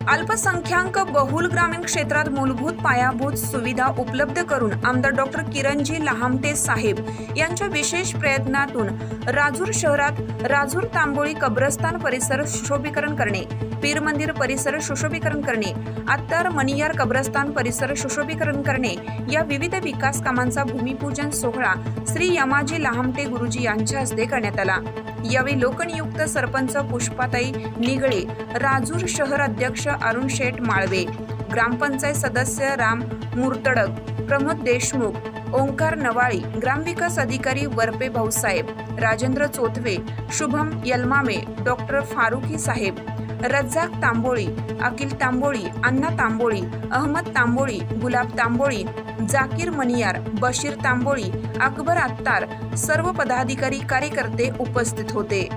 अल्पसंख्याक बहुल ग्रामीण क्षेत्रात मूलभूत पायाभूत सुविधा उपलब्ध करून आमदार डॉक्टर किरणजी लहामटे साहेब यांच्या विशेष प्रयत्नातून राजूर शहरात राजूर तांबोळी कब्रस्तान परिसर सुशोभीकरण करणे, पीर मंदिर परिसर सुशोभीकरण करणे, अत्तर मणियार कब्रस्तान परिसर सुशोभीकरण करणे या विविध विकास कामांचा भूमिपूजन सोहळा श्री यमाजी लहामटे गुरुजी यांच्या हस्ते करण्यात आला। यावेळी लोकनियुक्त सरपंच पुष्पाताई निगळे, राजूर शहर अध्यक्ष अरुण शेठ माळवे, ग्रामपंचायत सदस्य राम मुर्तडक, प्रमोद देशमुख, ओंकार नवाळी, ग्रामविकास अधिकारी वरपे भाऊसाहेब, राजेंद्र चोथवे, शुभम यलमामे, डॉक्टर फारुकी साहेब, रज्जाक तांबोळी, अकिल तांबोळी, अण्णा तांबोळी, अहमद तांबोळी, गुलाब तांबोळी, जाकीर मणियार, बशीर तांबोळी, अकबर अत्तार सर्व पदाधिकारी कार्यकर्ते उपस्थित होते।